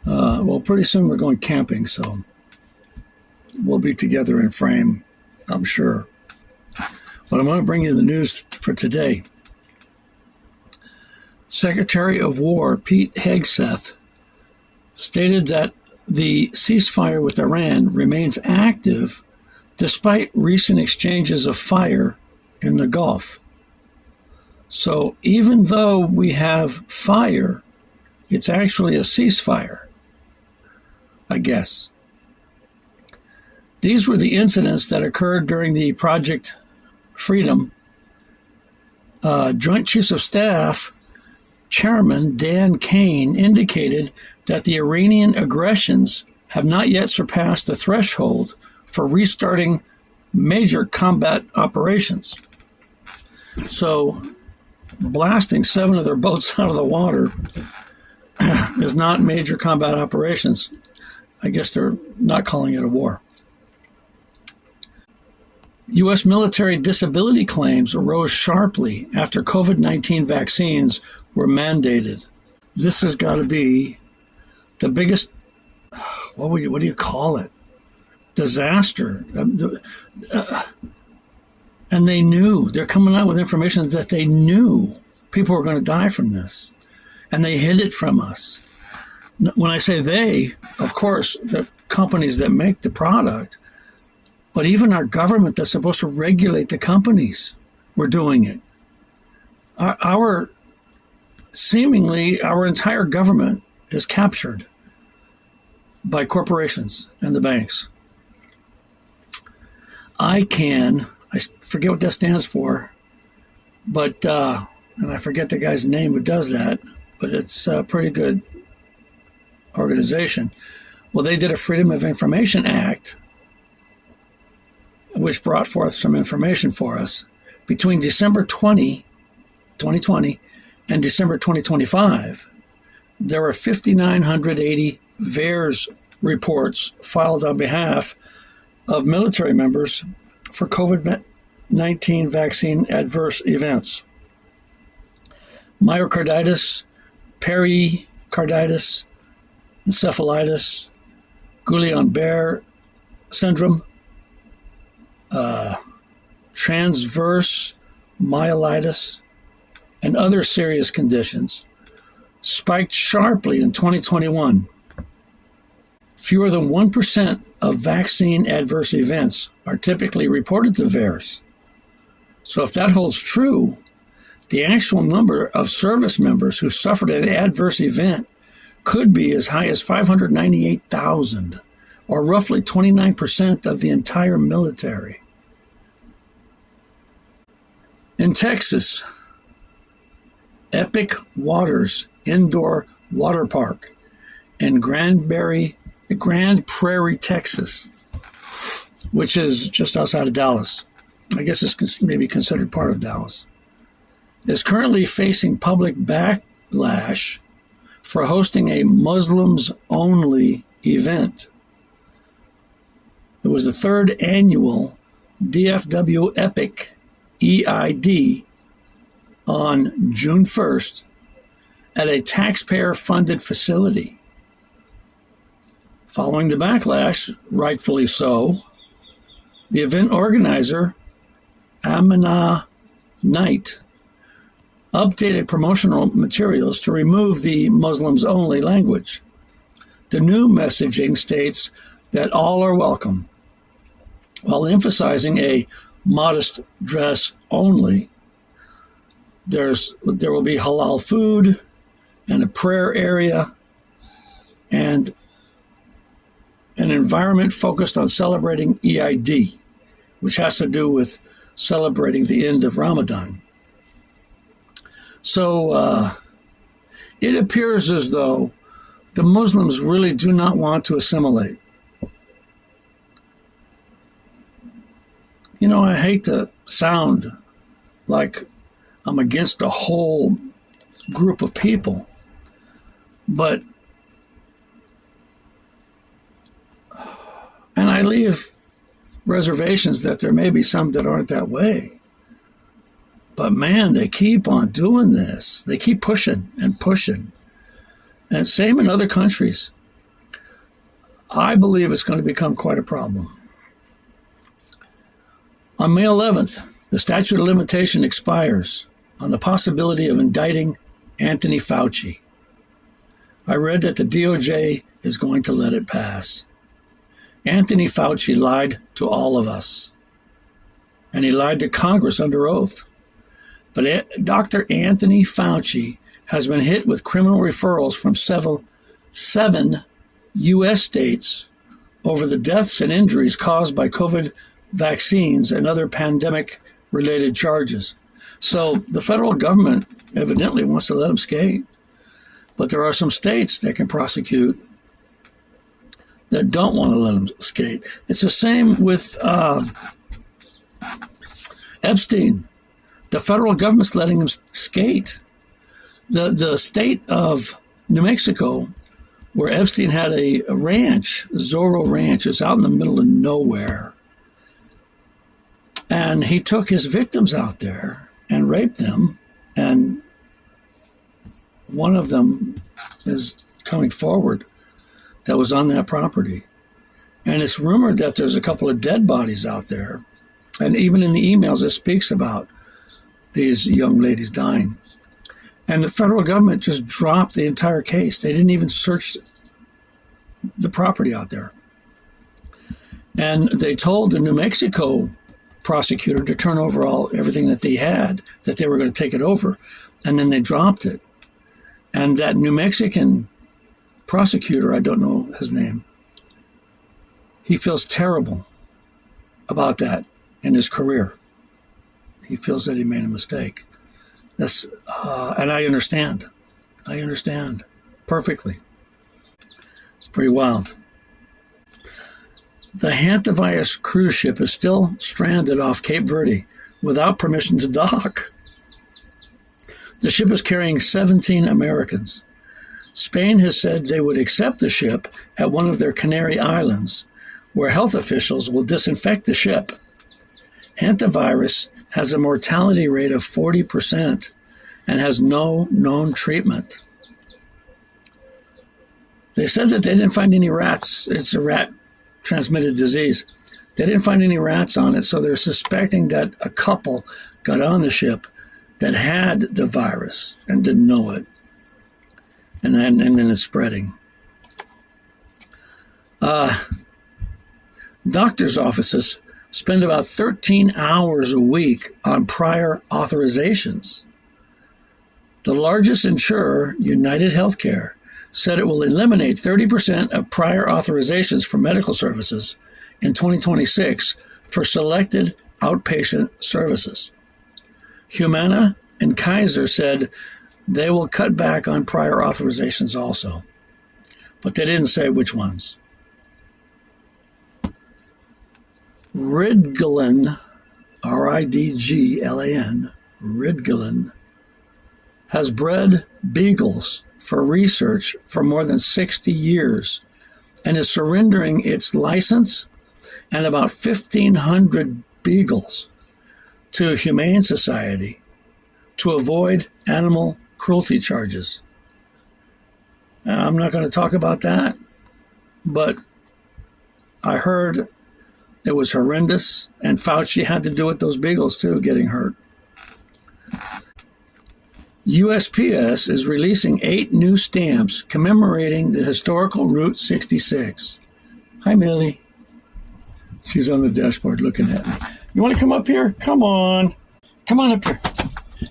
Well, pretty soon we're going camping, so we'll be together in frame, I'm sure. But I'm going to bring you the news for today. Secretary of War Pete Hegseth stated that the ceasefire with Iran remains active despite recent exchanges of fire in the Gulf. So even though we have fire, it's actually a ceasefire, I guess. These were the incidents that occurred during the Project Freedom. Joint Chiefs of Staff Chairman Dan Kane indicated that the Iranian aggressions have not yet surpassed the threshold for restarting major combat operations. So blasting 7 of their boats out of the water is not major combat operations. I guess they're not calling it a war. U.S. military disability claims rose sharply after COVID-19 vaccines were mandated. This has got to be the biggest, what do you call it? Disaster. And they knew, they're coming out with information that they knew people were going to die from this. And they hid it from us. When I say they, of course, the companies that make the product, but even our government that's supposed to regulate the companies were doing it. Seemingly, our entire government is captured by corporations and the banks. I forget what that stands for, but, and I forget the guy's name who does that, but it's a pretty good organization. Well, they did a Freedom of Information Act, which brought forth some information for us. Between December 2020, and December 2025, there were 5,980 VAERS reports filed on behalf of military members for COVID-19 vaccine adverse events. Myocarditis, pericarditis, encephalitis, Guillain-Barré syndrome, transverse myelitis, and other serious conditions spiked sharply in 2021. Fewer than 1% of vaccine adverse events are typically reported to VAERS. So if that holds true, the actual number of service members who suffered an adverse event could be as high as 598,000, or roughly 29% of the entire military. In Texas, Epic Waters Indoor Water Park in Grand Prairie, Texas, which is just outside of Dallas. I guess it's maybe considered part of Dallas, is currently facing public backlash for hosting a Muslims-only event. It was the 3rd annual DFW Epic EID on June 1st at a taxpayer-funded facility. Following the backlash, rightfully so, the event organizer, Amina Knight, updated promotional materials to remove the Muslims-only language. The new messaging states that all are welcome, while emphasizing a modest dress only. There will be halal food and a prayer area and an environment focused on celebrating EID, which has to do with celebrating the end of Ramadan. So it appears as though the Muslims really do not want to assimilate. You know, I hate to sound like I'm against a whole group of people, but, and I leave reservations that there may be some that aren't that way. But man, they keep on doing this. They keep pushing and pushing. And same in other countries. I believe it's going to become quite a problem. On May 11th, the statute of limitation expires on the possibility of indicting Anthony Fauci. I read that the DOJ is going to let it pass. Anthony Fauci lied to all of us, and he lied to Congress under oath. But Dr. Anthony Fauci has been hit with criminal referrals from seven U.S. states over the deaths and injuries caused by COVID vaccines and other pandemic-related charges. So the federal government evidently wants to let him skate. But there are some states that can prosecute that don't want to let him skate. It's the same with Epstein. The federal government's letting him skate. The state of New Mexico, where Epstein had a ranch, Zorro Ranch, is out in the middle of nowhere. And he took his victims out there and raped them. And one of them is coming forward that was on that property. And it's rumored that there's a couple of dead bodies out there. And even in the emails, it speaks about these young ladies dying. And the federal government just dropped the entire case. They didn't even search the property out there. And they told the New Mexico prosecutor to turn over everything that they had, that they were going to take it over. And then they dropped it. And that New Mexican prosecutor, I don't know his name, he feels terrible about that in his career. He feels that he made a mistake. And I understand. I understand perfectly. It's pretty wild. The Hantavirus cruise ship is still stranded off Cape Verde without permission to dock. The ship is carrying 17 Americans. Spain has said they would accept the ship at one of their Canary Islands, where health officials will disinfect the ship. Hantavirus has a mortality rate of 40% and has no known treatment. They said that they didn't find any rats. It's a rat-transmitted disease. They didn't find any rats on it, so they're suspecting that a couple got on the ship that had the virus and didn't know it. And then it's spreading. Doctors' offices spend about 13 hours a week on prior authorizations. The largest insurer, United Healthcare, said it will eliminate 30% of prior authorizations for medical services in 2026 for selected outpatient services. Humana and Kaiser said they will cut back on prior authorizations also, but they didn't say which ones. Ridgeland, R-I-D-G-L-A-N, Ridgeland, has bred beagles for research for more than 60 years and is surrendering its license and about 1,500 beagles to a Humane Society to avoid animal cruelty charges. Now, I'm not going to talk about that, but I heard it was horrendous, and Fauci had to do with those beagles too, getting hurt. USPS is releasing 8 new stamps commemorating the historical Route 66. Hi, Millie. She's on the dashboard looking at me. You want to come up here? Come on. Come on up here.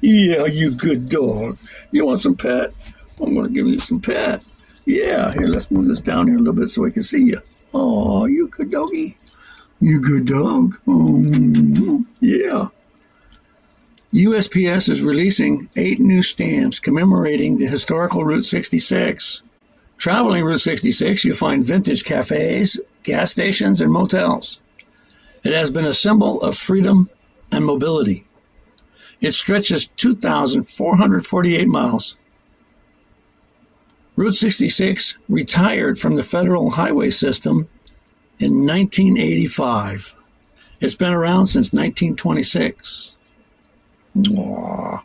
Yeah, you good dog. You want some pet? I'm going to give you some pet. Yeah, here, let's move this down here a little bit so we can see you. Oh, you good doggy. You good dog. Oh, yeah. USPS is releasing 8 new stamps commemorating the historical Route 66. Traveling Route 66, you'll find vintage cafes, gas stations, and motels. It has been a symbol of freedom and mobility. It stretches 2,448 miles. Route 66 retired from the federal highway system in 1985. It's been around since 1926. Aww.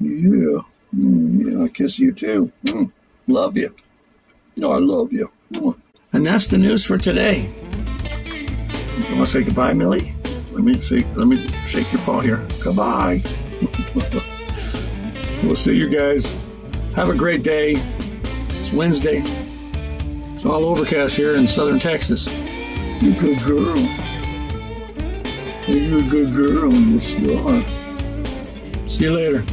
Yeah. Yeah, I kiss you too. Love you. Oh, I love you. And that's the news for today. You want to say goodbye, Millie? Let me shake your paw here. Goodbye. We'll see you guys. Have a great day. It's Wednesday. It's all overcast here in southern Texas. You're a good girl. You're a good girl. Yes, you are. See you later.